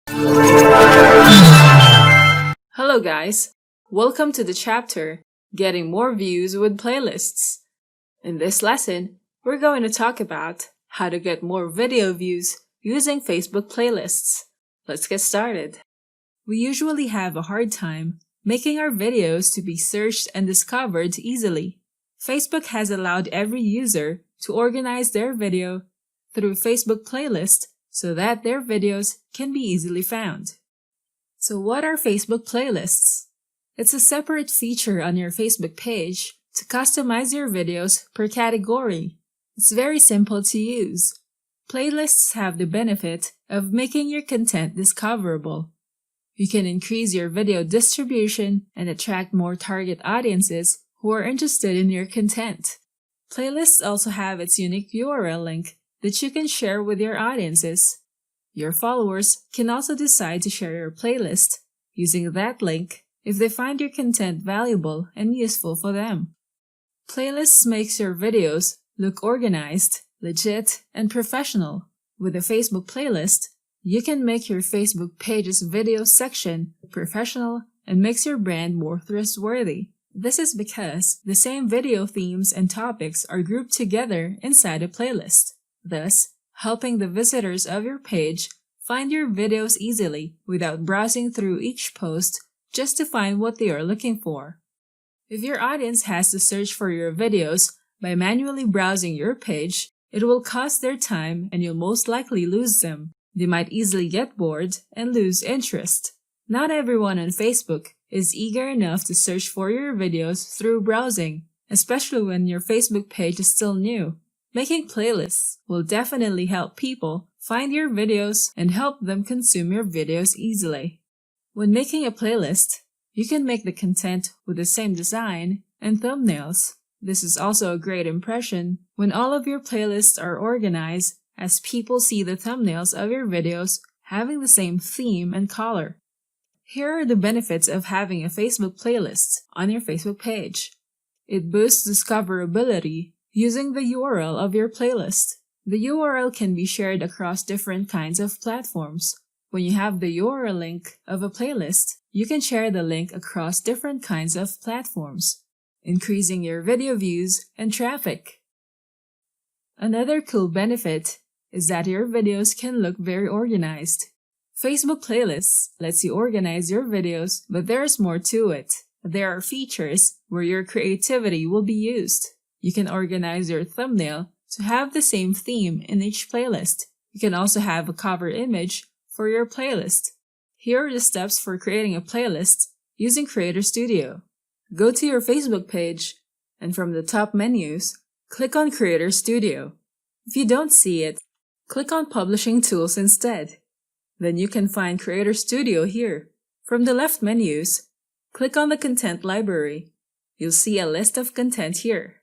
Hello guys! Welcome to the chapter, Getting More Views with Playlists. In this lesson, we're going to talk about how to get more video views using Facebook playlists. Let's get started. We usually have a hard time making our videos to be searched and discovered easily. Facebook has allowed every user to organize their video through Facebook playlist so that their videos can be easily found. So what are Facebook playlists? It's a separate feature on your Facebook page to customize your videos per category. It's very simple to use. Playlists have the benefit of making your content discoverable. You can increase your video distribution and attract more target audiences who are interested in your content. Playlists also have its unique URL link that you can share with your audiences. Your followers can also decide to share your playlist using that link if they find your content valuable and useful for them. Playlists makes your videos look organized, legit, and professional. With a Facebook playlist, you can make your Facebook page's video section professional and makes your brand more trustworthy. This is because the same video themes and topics are grouped together inside a playlist, thus helping the visitors of your page find your videos easily without browsing through each post just to find what they are looking for. If your audience has to search for your videos by manually browsing your page, it will cost their time and you'll most likely lose them. They might easily get bored and lose interest. Not everyone on Facebook is eager enough to search for your videos through browsing, especially when your Facebook page is still new. Making playlists will definitely help people find your videos and help them consume your videos easily. When making a playlist, you can make the content with the same design and thumbnails. This is also a great impression when all of your playlists are organized, as people see the thumbnails of your videos having the same theme and color. Here are the benefits of having a Facebook playlist on your Facebook page. It boosts discoverability using the URL of your playlist. The URL can be shared across different kinds of platforms. When you have the URL link of a playlist, you can share the link across different kinds of platforms, increasing your video views and traffic. Another cool benefit is that your videos can look very organized. Facebook playlists lets you organize your videos, but there's more to it. There are features where your creativity will be used. You can organize your thumbnail to have the same theme in each playlist. You can also have a cover image for your playlist. Here are the steps for creating a playlist using Creator Studio. Go to your Facebook page, and from the top menus, click on Creator Studio. If you don't see it, click on Publishing Tools instead. Then you can find Creator Studio here. From the left menus, click on the Content Library. You'll see a list of content here.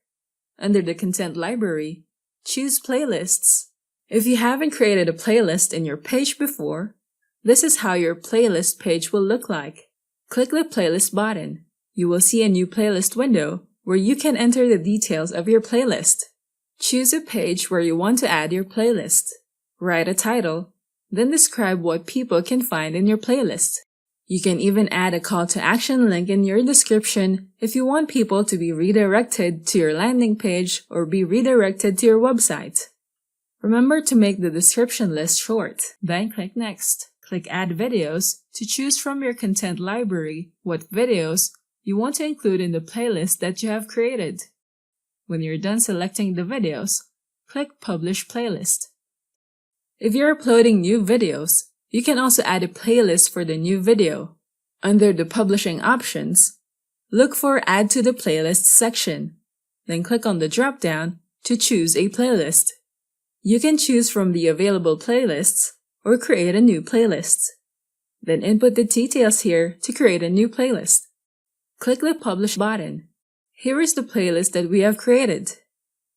Under the Content Library, choose Playlists. If you haven't created a playlist in your page before, this is how your playlist page will look like. Click the Playlist button. You will see a new playlist window where you can enter the details of your playlist. Choose a page where you want to add your playlist. Write a title, then describe what people can find in your playlist. You can even add a call to action link in your description if you want people to be redirected to your landing page or be redirected to your website. Remember to make the description list short, then click Next. Click Add Videos to choose from your content library what videos you want to include in the playlist that you have created. When you're done selecting the videos, click Publish Playlist. If you're uploading new videos, you can also add a playlist for the new video. Under the Publishing options, look for Add to the Playlist section. Then click on the drop-down to choose a playlist. You can choose from the available playlists or create a new playlist. Then input the details here to create a new playlist. Click the Publish button. Here is the playlist that we have created.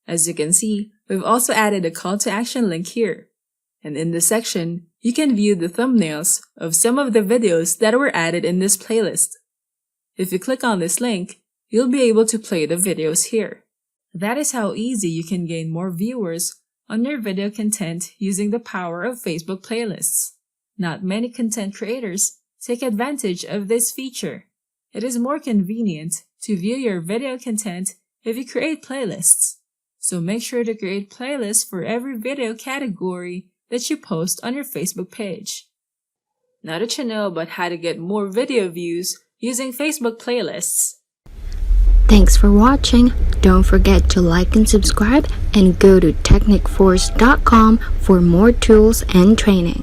As you can see, we've also added a call to action link here. And in this section, you can view the thumbnails of some of the videos that were added in this playlist. If you click on this link, you'll be able to play the videos here. That is how easy you can gain more viewers on your video content using the power of Facebook playlists. not many content creators take advantage of this feature. It is more convenient to view your video content if you create playlists. So make sure to create playlists for every video category that you post on your Facebook page. Now that you know about how to get more video views using Facebook playlists. Thanks for watching. Don't forget to like and subscribe and go to technicforce.com for more tools and training.